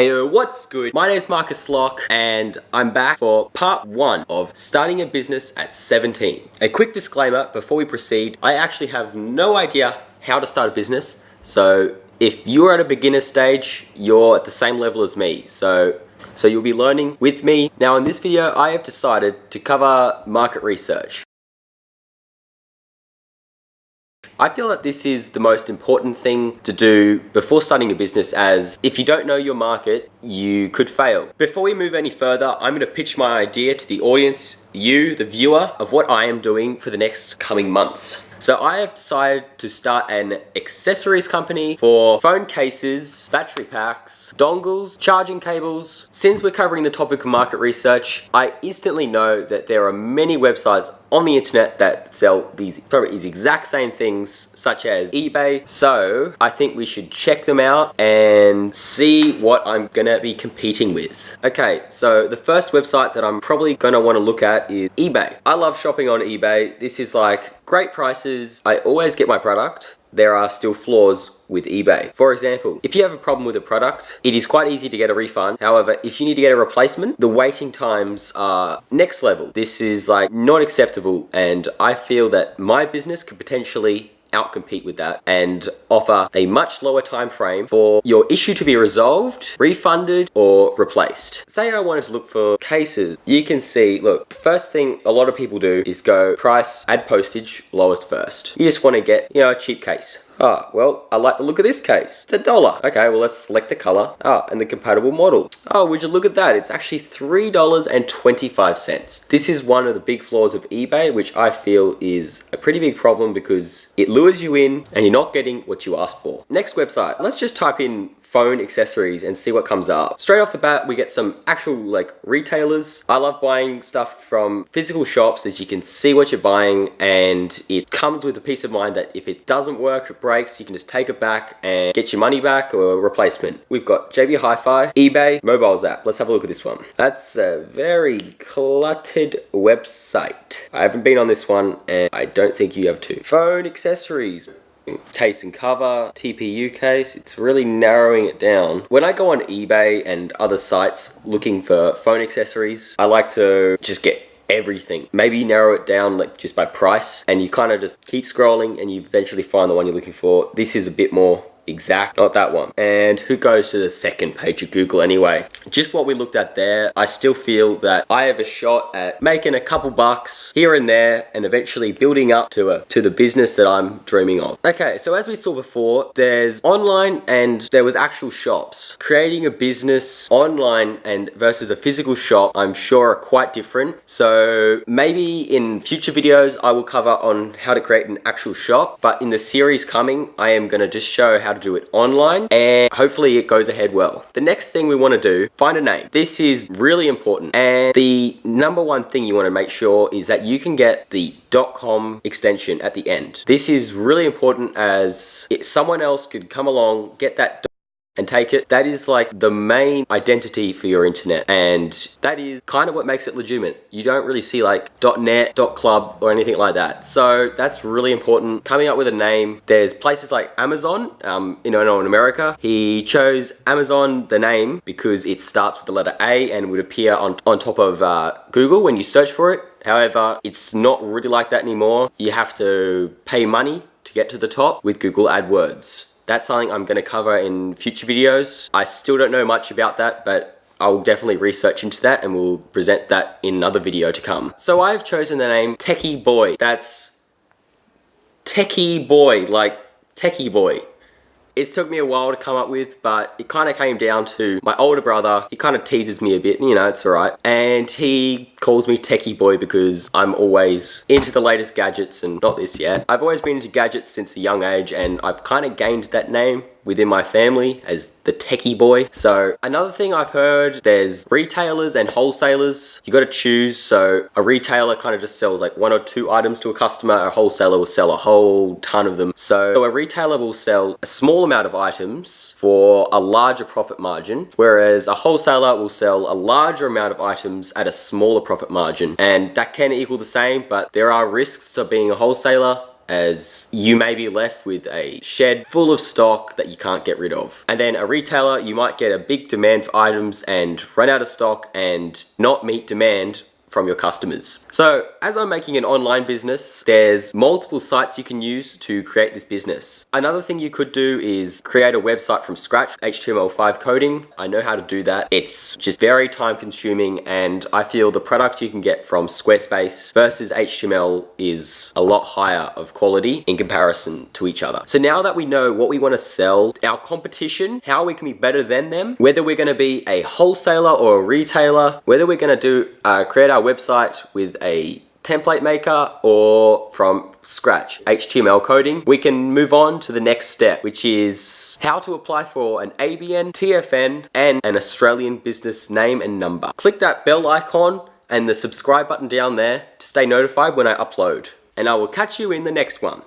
Hey, what's good? My name is Marcus Locke and I'm back for part 1 of starting a business at 17. A quick disclaimer before we proceed, I actually have no idea how to start a business. So if you're at a beginner stage, you're at the same level as me. So you'll be learning with me. Now in this video, I have decided to cover market research. I feel that this is the most important thing to do before starting a business, as if you don't know your market, you could fail. Before we move any further, I'm going to pitch my idea to the audience, you, the viewer, of what I am doing for the next coming months. So I have decided to start an accessories company for phone cases, battery packs, dongles, charging cables. Since we're covering the topic of market research, I instantly know that there are many websites on the internet that sell these exact same things, such as eBay. So I think we should check them out and see what I'm gonna be competing with. Okay, so the first website that I'm probably gonna wanna look at is eBay. I love shopping on eBay. This is like great prices. I always get my product. There are still flaws with eBay. For example, if you have a problem with a product, it is quite easy to get a refund. However, if you need to get a replacement, the waiting times are next level. This is like not acceptable, and I feel that my business could potentially outcompete with that and offer a much lower time frame for your issue to be resolved, refunded, or replaced. Say I wanted to look for cases. You can see, look, first thing a lot of people do is go price, add postage, lowest first. You just want to get, a cheap case. Well, I like the look of this case. It's $1. Okay, well, let's select the color. And the compatible model. Would you look at that? It's actually $3.25. This is one of the big flaws of eBay, which I feel is a pretty big problem because it lures you in and you're not getting what you asked for. Next website, let's just type in phone accessories and see what comes up. Straight off the bat, we get some actual retailers. I love buying stuff from physical shops, as you can see what you're buying, and it comes with a peace of mind that if it doesn't work, it breaks, you can just take it back and get your money back or a replacement. We've got JB Hi-Fi, eBay, Mobiles app. Let's have a look at this one. That's a very cluttered website. I haven't been on this one and I don't think you have to. Phone accessories. Case and cover, TPU case, it's really narrowing it down. When I go on eBay and other sites looking for phone accessories, I like to just get everything. Maybe narrow it down just by price, and you kind of just keep scrolling and you eventually find the one you're looking for. This is a bit more exact, not that one. And who goes to the second page of Google anyway? Just what we looked at there, I still feel that I have a shot at making a couple bucks here and there and eventually building up to the business that I'm dreaming of. Okay, so as we saw before, there's online and there was actual shops. Creating a business online and versus a physical shop, I'm sure are quite different. So maybe in future videos, I will cover on how to create an actual shop, but in the series coming, I am gonna just show how to do it online, and hopefully it goes ahead well. The next thing we want to do, find a name. This is really important, and the number one thing you want to make sure is that you can get the .com extension at the end. This is really important, as someone else could come along, get that and take it. That is like the main identity for your internet, and that is kind of what makes it legitimate. You don't really see .net, .club or anything like that. So that's really important. Coming up with a name. There's places like Amazon, in America. He chose Amazon, the name, because it starts with the letter A and would appear on top of Google when you search for it. However, it's not really like that anymore. You have to pay money to get to the top with Google AdWords. That's something I'm going to cover in future videos. I still don't know much about that, but I'll definitely research into that and we'll present that in another video to come. So I've chosen the name Techie Boy. That's Techie Boy, like Techie Boy. It took me a while to come up with, but it kind of came down to my older brother. He kind of teases me a bit, it's alright. And he calls me Techie Boy because I'm always into the latest gadgets, and not this yet. I've always been into gadgets since a young age, and I've kind of gained that name within my family as the Techie Boy. So another thing I've heard, there's retailers and wholesalers. You got to choose. So a retailer kind of just sells 1 or 2 items to a customer. A wholesaler will sell a whole ton of them. So a retailer will sell a small amount of items for a larger profit margin, whereas a wholesaler will sell a larger amount of items at a smaller profit margin. And that can equal the same, but there are risks of being a wholesaler as you may be left with a shed full of stock that you can't get rid of. And then a retailer, you might get a big demand for items and run out of stock and not meet demand from your customers. So as I'm making an online business, there's multiple sites you can use to create this business. Another thing you could do is create a website from scratch, HTML5 coding. I know how to do that. It's just very time consuming, and I feel the product you can get from Squarespace versus HTML is a lot higher of quality in comparison to each other. So now that we know what we want to sell, our competition, how we can be better than them, whether we're going to be a wholesaler or a retailer, whether we're going to create our website with a template maker or from scratch HTML coding, we can move on to the next step, which is how to apply for an ABN, TFN, and an Australian business name and number. Click that bell icon and the subscribe button down there to stay notified when I upload. And I will catch you in the next one.